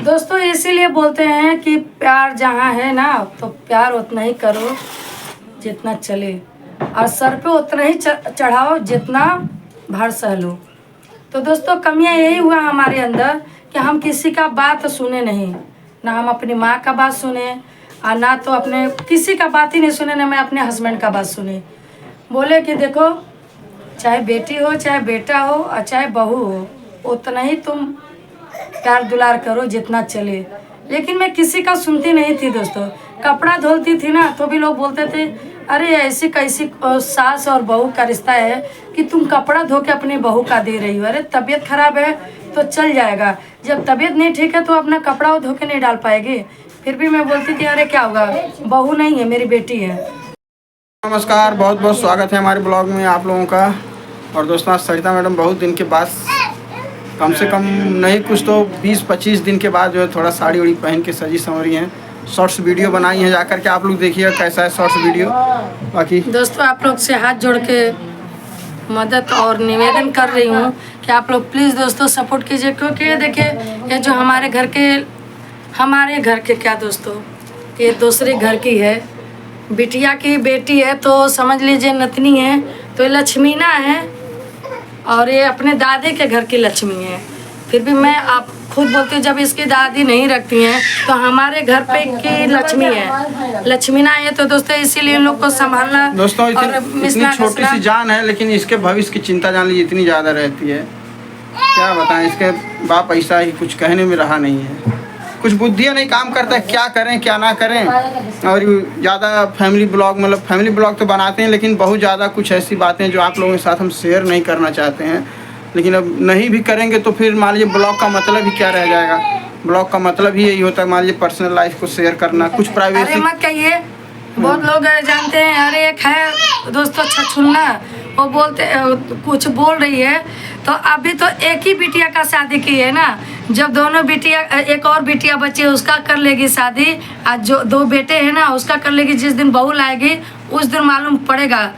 दोस्तों इसीलिए बोलते हैं कि प्यार जहाँ है ना तो प्यार उतना ही करो जितना चले, और सर पे उतना ही चढ़ाओ जितना भार सह लो। तो दोस्तों कमियाँ यही हुआ हमारे अंदर कि हम किसी का बात सुने नहीं, ना हम अपनी माँ का बात सुने और ना तो अपने किसी का बात ही नहीं सुने, ना मैं अपने हस्बैंड का बात सुने। बोले कि देखो चाहे बेटी हो चाहे बेटा हो और चाहे बहू हो, उतना ही तुम प्यार दुलार करो जितना चले। लेकिन मैं किसी का सुनती नहीं थी दोस्तों। कपड़ा धोती थी ना तो भी लोग बोलते थे अरे ऐसी कैसी सास और बहू का रिश्ता है कि तुम कपड़ा धो के अपनी बहू का दे रही हो। अरे तबीयत खराब है तो चल जाएगा, जब तबीयत नहीं ठीक है तो अपना कपड़ा धो के नहीं डाल पाएगी। फिर भी मैं बोलती थी अरे क्या होगा, बहू नहीं है मेरी बेटी है। नमस्कार, बहुत बहुत स्वागत है हमारे ब्लॉग में आप लोगों का। और दोस्तों आज सरिता मैडम बहुत दिन के बाद, कम से कम नहीं कुछ तो 20-25 दिन के बाद जो है थोड़ा साड़ी उड़ी पहन के सजी संवरी हैं। शॉर्ट्स वीडियो बनाई है, जाकर के आप लोग देखिएगा कैसा है शॉर्ट्स वीडियो। बाकी दोस्तों आप लोग से हाथ जोड़ के मदद और निवेदन कर रही हूँ कि आप लोग प्लीज़ दोस्तों सपोर्ट कीजिए, क्योंकि ये देखिए ये जो हमारे घर के क्या दोस्तों, ये दूसरे घर की है, बिटिया की बेटी है तो समझ लीजिए नतनी है, तो ये लक्ष्मीना है और ये अपने दादी के घर की लक्ष्मी है। फिर भी मैं आप खुद बोलती हूँ जब इसकी दादी नहीं रखती हैं तो हमारे घर पे की लक्ष्मी है, लक्ष्मीना है। तो दोस्तों इसीलिए इन लोग को संभालना। दोस्तों इतनी छोटी सी जान है लेकिन इसके भविष्य की चिंता जान लीजिए इतनी ज़्यादा रहती है, क्या बताएं। इसके बाप ऐसा ही कुछ कहने में रहा नहीं है, कुछ बुद्धियाँ नहीं काम करता है, क्या करें क्या ना करें। और ज़्यादा फैमिली ब्लॉग तो बनाते हैं लेकिन बहुत ज़्यादा कुछ ऐसी बातें जो आप लोगों के साथ हम शेयर नहीं करना चाहते हैं। लेकिन अब नहीं भी करेंगे तो फिर मान लीजिए ब्लॉग का मतलब ही क्या रह जाएगा। ब्लॉग का मतलब ही यही होता है, मान लीजिए पर्सनल लाइफ को शेयर करना, कुछ प्राइवेसी। अरे मत कहिए, बहुत लोग जानते हैं। अरे एक है दोस्तों छछुन्ना, वो बोलते कुछ बोल रही है तो अभी तो एक ही बिटिया का शादी की है ना, जब दोनों बिटिया एक और बिटिया बची है उसका कर लेगी शादी, आज जो 2 बेटे हैं ना उसका कर लेगी। जिस दिन बहू लाएगी उस दिन मालूम पड़ेगा,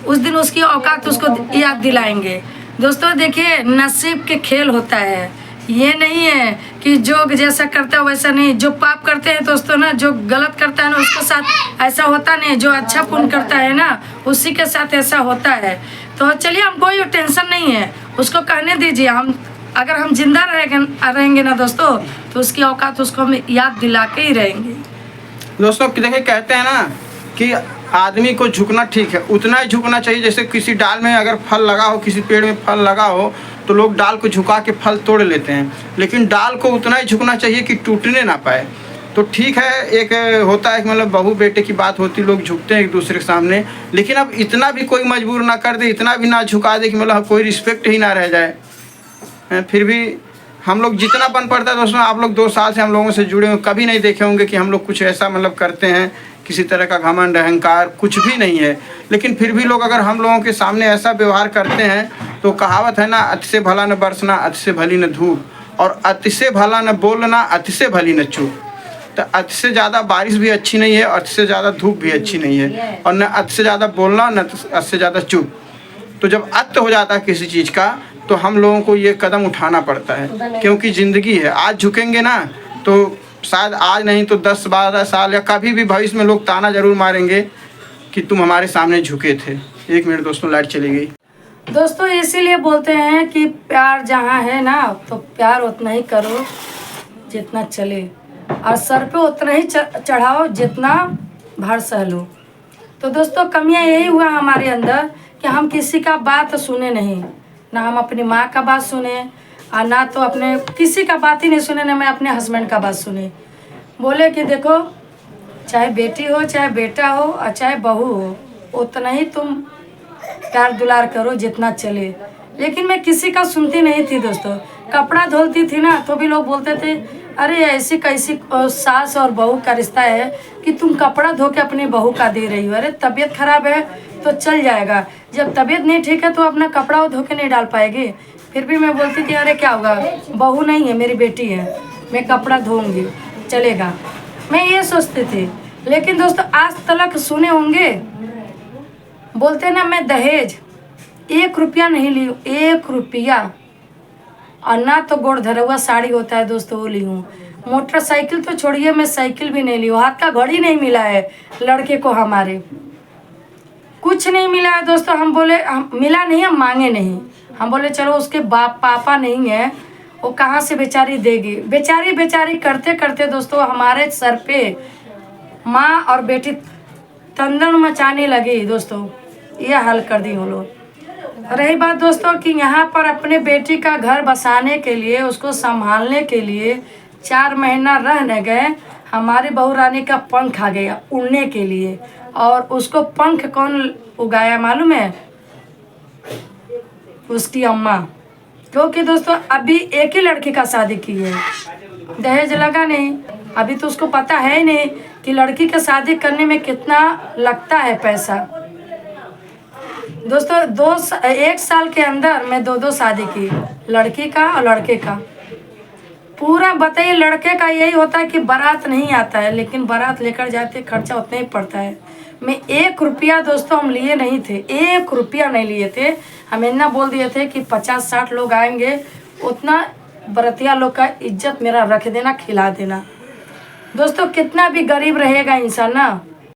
उस दिन उसकी औकात उसको याद दिलाएंगे। दोस्तों देखिए नसीब के खेल होता है, ये नहीं है कि जो जैसा करता है वैसा नहीं। जो पाप करते हैं दोस्तों ना, जो गलत करता है ना उसके साथ ऐसा होता नहीं, जो अच्छा पुण्य करता है ना उसी के साथ ऐसा होता है। तो चलिए हम कोई टेंशन नहीं है, उसको कहने दीजिए। हम अगर हम जिंदा रहेंगे ना दोस्तों तो उसकी औकात उसको हम याद दिला के ही रहेंगे। दोस्तों देखिए कहते हैं ना कि आदमी को झुकना ठीक है, उतना ही झुकना चाहिए जैसे किसी डाल में अगर फल लगा हो, किसी पेड़ में फल लगा हो तो लोग डाल को झुका के फल तोड़ लेते हैं, लेकिन डाल को उतना ही झुकना चाहिए कि टूटने ना पाए। तो ठीक है, एक होता है मतलब बहू बेटे की बात होती, लोग झुकते हैं एक दूसरे के सामने, लेकिन अब इतना भी कोई मजबूर ना कर दे, इतना भी ना झुका दे कि मतलब कोई रिस्पेक्ट ही ना रह जाए। फिर भी हम लोग जितना बन पड़ता है दोस्तों, आप लोग 2 साल से हम लोगों से जुड़े हुए, कभी नहीं देखे होंगे कि हम लोग कुछ ऐसा मतलब करते हैं, किसी तरह का घमंड अहंकार कुछ भी नहीं है। लेकिन फिर भी लोग अगर हम लोगों के सामने ऐसा व्यवहार करते हैं तो कहावत है ना, अति से भला न बरसना, अति से भली न धूप, और अति से भला न बोलना, अति से भली न चूप। तो अति से ज़्यादा बारिश भी अच्छी नहीं है, अति से ज़्यादा धूप भी अच्छी नहीं है, और न अति से ज़्यादा बोलना न अति से ज़्यादा चुप। तो जब अति हो जाता है किसी चीज़ का तो हम लोगों को ये कदम उठाना पड़ता है, क्योंकि ज़िंदगी है। आज झुकेंगे ना तो शायद आज नहीं तो 10-12 साल या कभी भी भविष्य में लोग ताना जरूर मारेंगे कि तुम हमारे सामने झुके थे। 1 मिनट दोस्तों, लाइट चली गई। दोस्तों इसीलिए बोलते हैं कि प्यार जहाँ है ना तो प्यार उतना ही करो जितना चले, और सर पे उतना ही चढ़ाओ जितना भार सह लो। तो दोस्तों कमियाँ यही हुआ हमारे अंदर कि हम किसी का बात सुने नहीं, ना हम अपनी माँ का बात सुने और ना तो अपने किसी का बात ही नहीं सुने, ना मैं अपने हस्बैंड का बात सुने। बोले कि देखो चाहे बेटी हो चाहे बेटा हो और चाहे बहू हो, उतना ही तुम प्यार दुलार करो जितना चले। लेकिन मैं किसी का सुनती नहीं थी दोस्तों। कपड़ा धोती थी ना तो भी लोग बोलते थे अरे ऐसी कैसी सास और बहू का रिश्ता है कि तुम कपड़ा धो के अपनी बहू का दे रही हो। अरे तबीयत खराब है तो चल जाएगा, जब तबीयत नहीं ठीक है तो अपना कपड़ा धो के नहीं डाल पाएगी। फिर भी मैं बोलती थी अरे क्या होगा, बहू नहीं है मेरी बेटी है, मैं कपड़ा धोऊंगी चलेगा, मैं ये सोचती थी। लेकिन दोस्तों आज तक सुने होंगे बोलते ना मैं दहेज 1 रुपया नहीं ली, 1 रुपया, और ना तो गोड़ धरा हुआ साड़ी होता है दोस्तों वो ली हूँ। मोटरसाइकिल तो छोड़िए, मैं साइकिल भी नहीं ली हूँ। हाथ का घड़ी नहीं मिला है लड़के को हमारे, कुछ नहीं मिला है दोस्तों। हम बोले हम मिला नहीं, हम मांगे नहीं। हम बोले चलो उसके बाप पापा नहीं है, वो कहाँ से बेचारी देगी। बेचारी बेचारी करते करते दोस्तों हमारे सर पे माँ और बेटी तंदन मचाने लगी दोस्तों। ये हाल कर दी वो लोग। रही बात दोस्तों कि यहाँ पर अपने बेटी का घर बसाने के लिए, उसको संभालने के लिए 4 महीना रह न गए, हमारी बहू रानी का पंख आ गया उड़ने के लिए। और उसको पंख कौन उगाया मालूम है? उसकी अम्मा। क्योंकि दोस्तों अभी एक ही लड़की का शादी की है, दहेज लगा नहीं। अभी तो उसको पता है ही नहीं कि लड़की का शादी करने में कितना लगता है पैसा। दोस्तों 1 साल के अंदर मैं 2 शादी की, लड़की का और लड़के का। पूरा बताइए, लड़के का यही होता है कि बारात नहीं आता है, लेकिन बारात लेकर जाते खर्चा उतना ही पड़ता है। मैं 1 रुपया दोस्तों हम लिए नहीं थे, 1 रुपया नहीं लिए थे। हम इतना बोल दिए थे कि 50-60 लोग आएंगे, उतना बरतिया लोग का इज्जत मेरा रख देना, खिला देना। दोस्तों कितना भी गरीब रहेगा इंसान ना,